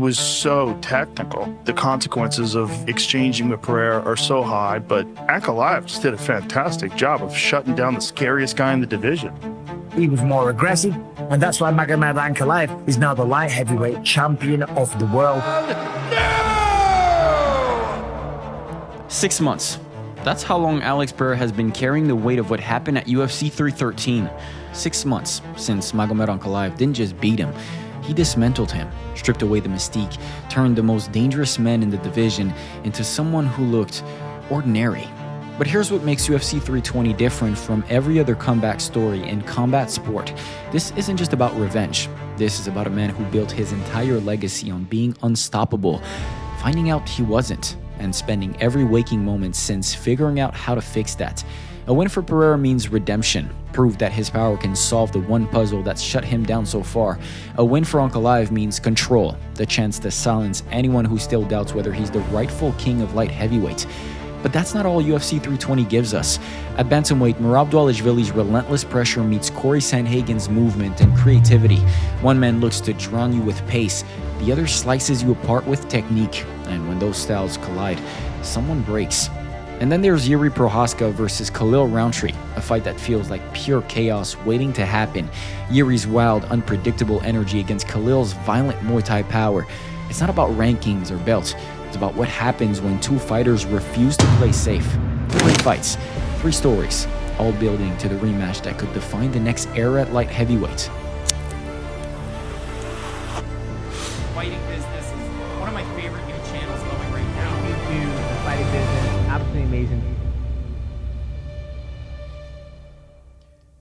Was so technical. The consequences of exchanging with Pereira are so high, but Ankalaev just did a fantastic job of shutting down the scariest guy in the division. He was more aggressive, and that's why Magomed Ankalaev is now the light heavyweight champion of the world. No! 6 months. That's how long Alex Pereira has been carrying the weight of what happened at UFC 313. 6 months since Magomed Ankalaev didn't just beat him, he dismantled him, stripped away the mystique, turned the most dangerous man in the division into someone who looked ordinary. But here's what makes UFC 320 different from every other comeback story in combat sport. This isn't just about revenge. This is about a man who built his entire legacy on being unstoppable, finding out he wasn't, and spending every waking moment since figuring out how to fix that. A win for Pereira means redemption, proof that his power can solve the one puzzle that's shut him down so far. A win for Ankalaev means control, the chance to silence anyone who still doubts whether he's the rightful king of light heavyweight. But that's not all UFC 320 gives us. At bantamweight, Merab Dvalishvili's relentless pressure meets Cory Sandhagen's movement and creativity. One man looks to drown you with pace, the other slices you apart with technique. And when those styles collide, someone breaks. And then there's Jiri Prochazka versus Khalil Rountree, a fight that feels like pure chaos waiting to happen. Jiri's wild, unpredictable energy against Khalil's violent Muay Thai power. It's not about rankings or belts. It's about what happens when two fighters refuse to play safe. 3 fights, 3 stories, all building to the rematch that could define the next era at light heavyweight. Fighting business is one of my favorite new channels going right now. YouTube, the fighting business, absolutely amazing.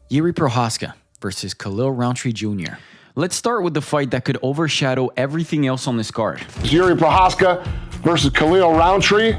Jiri Prochazka versus Khalil Rountree Jr. Let's start with the fight that could overshadow everything else on this card. Jiri Prochazka versus Khalil Rountree.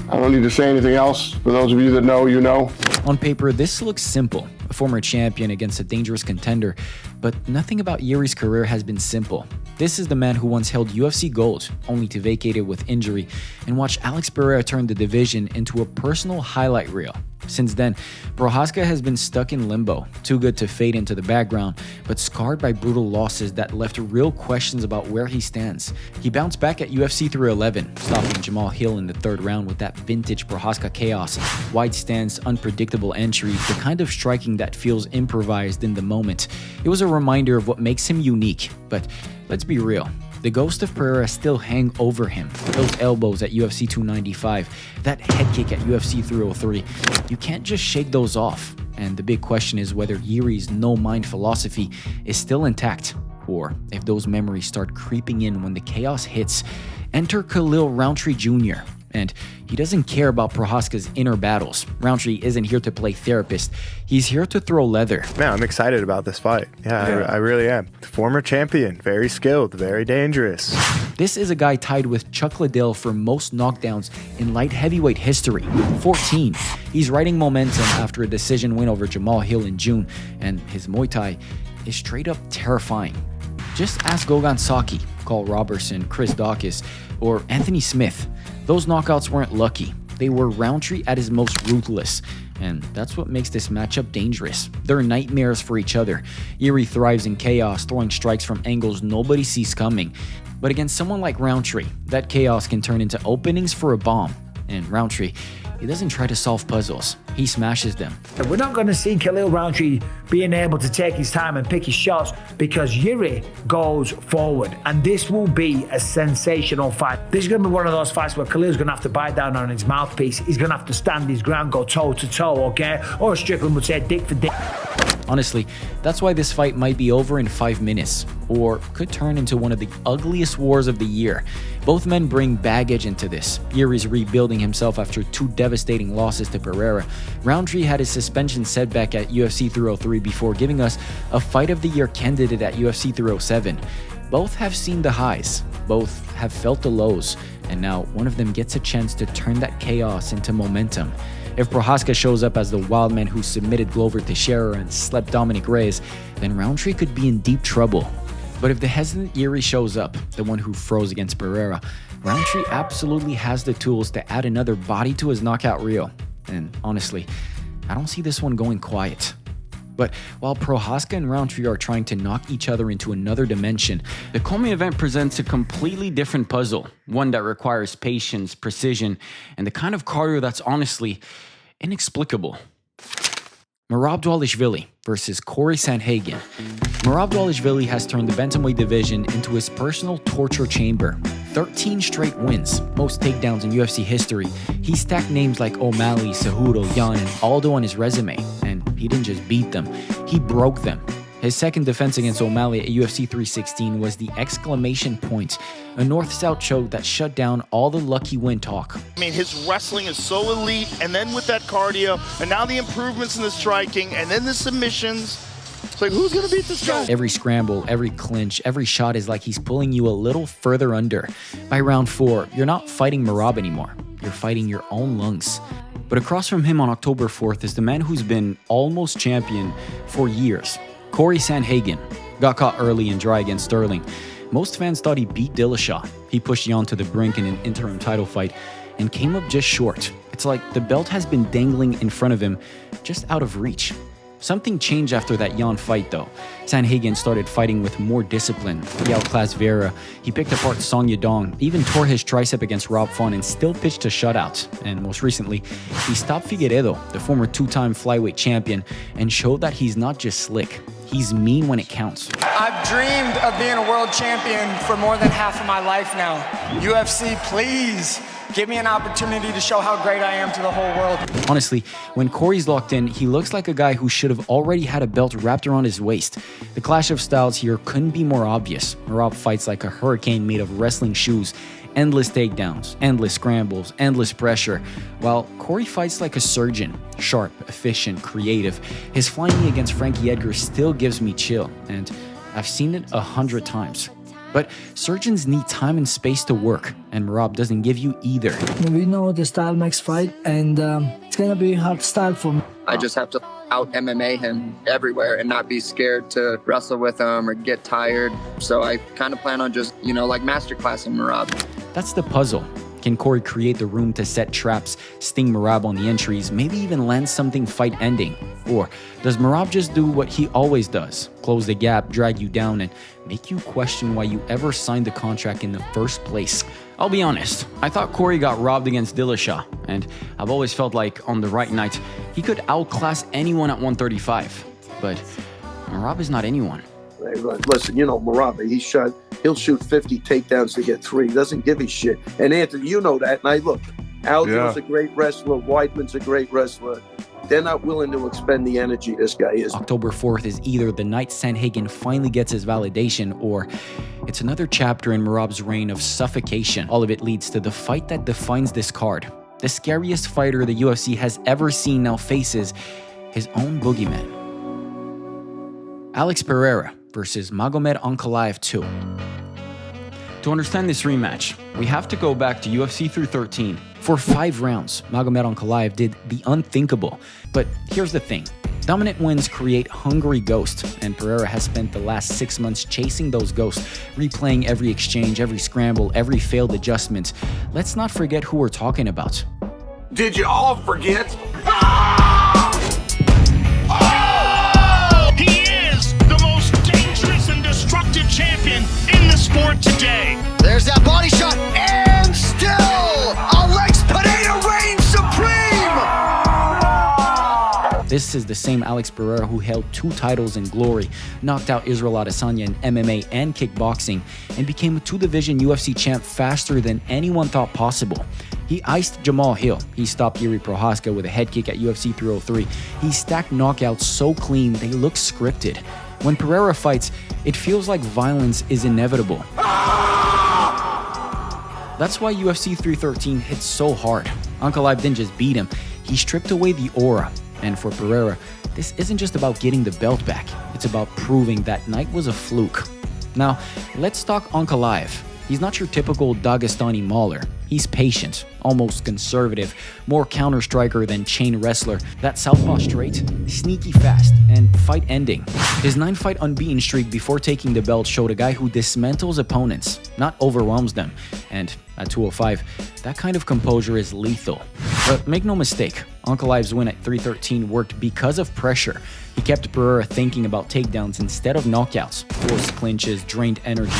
I don't need to say anything else. For those of you that know, you know. On paper, this looks simple. A former champion against a dangerous contender. But nothing about Jiri's career has been simple. This is the man who once held UFC gold, only to vacate it with injury, and watch Alex Pereira turn the division into a personal highlight reel. Since then, Prochazka has been stuck in limbo, too good to fade into the background, but scarred by brutal losses that left real questions about where he stands. He bounced back at UFC 311, stopping Jamal Hill in the 3rd round with that vintage Prochazka chaos, wide stance, unpredictable entry, the kind of striking that feels improvised in the moment. It was a reminder of what makes him unique, but let's be real. The ghost of Pereira still hang over him. Those elbows at UFC 295, that head kick at UFC 303, you can't just shake those off. And the big question is whether Jiri's no-mind philosophy is still intact, or if those memories start creeping in when the chaos hits. Enter Khalil Rountree Jr., and he doesn't care about Prochazka's inner battles. Rountree isn't here to play therapist. He's here to throw leather. Man, I'm excited about this fight. Yeah. I really am. Former champion, very skilled, very dangerous. This is a guy tied with Chuck Liddell for most knockdowns in light heavyweight history, 14. He's riding momentum after a decision win over Jamal Hill in June, and his Muay Thai is straight up terrifying. Just ask Gogan Saki, Carl Robertson, Chris Dawkins, or Anthony Smith. Those knockouts weren't lucky. They were Rountree at his most ruthless. And that's what makes this matchup dangerous. They're nightmares for each other. Jiri thrives in chaos, throwing strikes from angles nobody sees coming. But against someone like Rountree, that chaos can turn into openings for a bomb. And Rountree, he doesn't try to solve puzzles. He smashes them. We're not going to see Khalil Rountree being able to take his time and pick his shots because Jiri goes forward. And this will be a sensational fight. This is going to be one of those fights where Khalil's going to have to bite down on his mouthpiece. He's going to have to stand his ground, go toe to toe, okay? Or Strickland would say dick for dick. Honestly, that's why this fight might be over in 5 minutes, or could turn into one of the ugliest wars of the year. Both men bring baggage into this. Jiri's rebuilding himself after 2 devastating losses to Pereira. Rountree had his suspension setback at UFC 303 before giving us a Fight of the Year candidate at UFC 307. Both have seen the highs, both have felt the lows, and now one of them gets a chance to turn that chaos into momentum. If Prochazka shows up as the wild man who submitted Glover Teixeira and slept Dominic Reyes, then Rountree could be in deep trouble. But if the hesitant Jiri shows up, the one who froze against Pereira, Rountree absolutely has the tools to add another body to his knockout reel. And honestly, I don't see this one going quiet. But while Prochazka and Rountree are trying to knock each other into another dimension, the co-main event presents a completely different puzzle, one that requires patience, precision, and the kind of cardio that's honestly inexplicable. Merab Dvalishvili versus Cory Sandhagen. Merab Dvalishvili has turned the bantamweight division into his personal torture chamber. 13 straight wins, most takedowns in UFC history. He stacked names like O'Malley, Cejudo, Yan, and Aldo on his resume, and he didn't just beat them, he broke them. His second defense against O'Malley at UFC 316 was the exclamation point, a north-south choke that shut down all the lucky win talk. I mean, his wrestling is so elite, and then with that cardio, and now the improvements in the striking, and then the submissions. It's like, who's going to beat this guy? Every scramble, every clinch, every shot is like he's pulling you a little further under. By round 4, you're not fighting Merab anymore. You're fighting your own lungs. But across from him on October 4th is the man who's been almost champion for years. Cory Sandhagen got caught early and dry against Sterling. Most fans thought he beat Dillashaw. He pushed Yan to the brink in an interim title fight and came up just short. It's like the belt has been dangling in front of him, just out of reach. Something changed after that Yan fight though. Sandhagen started fighting with more discipline. He outclassed Vieira, he picked apart Song Yadong, even tore his tricep against Rob Font and still pitched a shutout. And most recently, he stopped Figueiredo, the former two-time flyweight champion, and showed that he's not just slick, he's mean when it counts. I've dreamed of being a world champion for more than half of my life now. UFC, please give me an opportunity to show how great I am to the whole world. Honestly, when Cory's locked in, he looks like a guy who should have already had a belt wrapped around his waist. The clash of styles here couldn't be more obvious. Merab fights like a hurricane made of wrestling shoes. Endless takedowns, endless scrambles, endless pressure, while Cory fights like a surgeon, sharp, efficient, creative. His flying against Frankie Edgar still gives me chill, and I've seen it 100 times. But surgeons need time and space to work, and Merab doesn't give you either. We know the style makes fight, and it's gonna be a hard style for me. I just have to out MMA him everywhere and not be scared to wrestle with him or get tired. So I kind of plan on just, like masterclassing Merab. That's the puzzle. Can Cory create the room to set traps, sting Merab on the entries, maybe even land something fight-ending? Or does Merab just do what he always does, close the gap, drag you down, and make you question why you ever signed the contract in the first place? I'll be honest, I thought Cory got robbed against Dillashaw, and I've always felt like on the right night, he could outclass anyone at 135. But Merab is not anyone. Hey, listen, Merab, he'll shoot 50 takedowns to get 3. He doesn't give a shit. And Anthony, you know that. And look, Aldo's a great wrestler. Weidman's a great wrestler. They're not willing to expend the energy this guy is. October 4th is either the night Sandhagen finally gets his validation, or it's another chapter in Merab's reign of suffocation. All of it leads to the fight that defines this card. The scariest fighter the UFC has ever seen now faces his own boogeyman. Alex Pereira versus Magomed Ankalaev 2. To understand this rematch, we have to go back to UFC 313. For 5 rounds, Magomed Ankalaev did the unthinkable. But here's the thing. Dominant wins create hungry ghosts, and Pereira has spent the last 6 months chasing those ghosts, replaying every exchange, every scramble, every failed adjustment. Let's not forget who we're talking about. Did you all forget? Champion in the sport today. There's that body shot, and still Alex Pereira reigns supreme. This is the same Alex Pereira who held 2 titles in glory, knocked out Israel Adesanya in MMA and kickboxing, and became a 2-division UFC champ faster than anyone thought possible. He iced Jamal Hill. He stopped Jiri Prochazka with a head kick at UFC 303. He stacked knockouts so clean they look scripted. When Pereira fights, it feels like violence is inevitable. That's why UFC 313 hits so hard. Ankalaev didn't just beat him, he stripped away the aura. And for Pereira, this isn't just about getting the belt back, it's about proving that night was a fluke. Now, let's talk Ankalaev. He's not your typical Dagestani mauler. He's patient, almost conservative, more counter-striker than chain wrestler. That southpaw straight, sneaky fast, and fight-ending. His 9-fight unbeaten streak before taking the belt showed a guy who dismantles opponents, not overwhelms them. And at 205, that kind of composure is lethal. But make no mistake, Ankalaev's win at 313 worked because of pressure. He kept Pereira thinking about takedowns instead of knockouts, forced clinches, drained energy.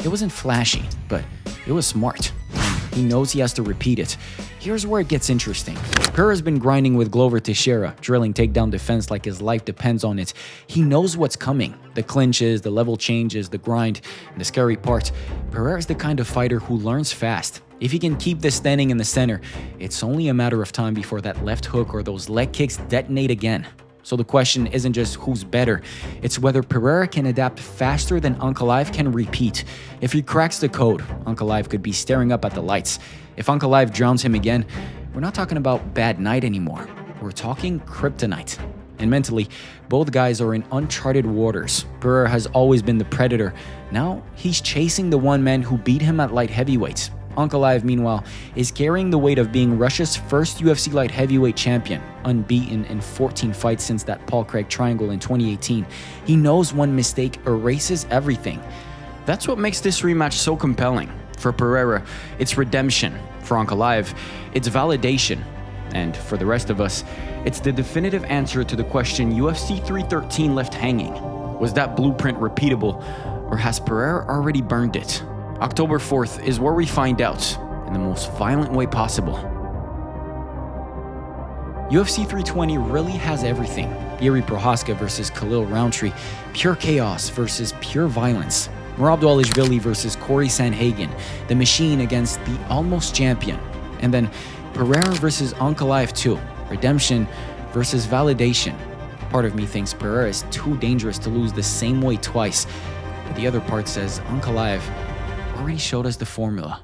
It wasn't flashy, but it was smart. And he knows he has to repeat it. Here's where it gets interesting. Pereira's been grinding with Glover Teixeira, drilling takedown defense like his life depends on it. He knows what's coming. The clinches, the level changes, the grind, and the scary part. Pereira's the kind of fighter who learns fast. If he can keep this standing in the center, it's only a matter of time before that left hook or those leg kicks detonate again. So the question isn't just who's better, it's whether Pereira can adapt faster than Ankalaev can repeat. If he cracks the code, Ankalaev could be staring up at the lights. If Ankalaev drowns him again, we're not talking about bad night anymore. We're talking kryptonite. And mentally, both guys are in uncharted waters. Pereira has always been the predator. Now he's chasing the one man who beat him at light heavyweights. Ankalaev, meanwhile, is carrying the weight of being Russia's first UFC light heavyweight champion, unbeaten in 14 fights since that Paul Craig triangle in 2018. He knows one mistake erases everything. That's what makes this rematch so compelling. For Pereira, it's redemption. For Ankalaev, it's validation. And for the rest of us, it's the definitive answer to the question UFC 313 left hanging. Was that blueprint repeatable, or has Pereira already burned it? October 4th is where we find out, in the most violent way possible. UFC 320 really has everything. Jiri Prochazka versus Khalil Rountree, pure chaos versus pure violence. Merab Dvalishvili versus Cory Sandhagen, the machine against the almost champion. And then Pereira versus Ankalaev too, redemption versus validation. Part of me thinks Pereira is too dangerous to lose the same way twice, but the other part says Ankalaev already showed us the formula.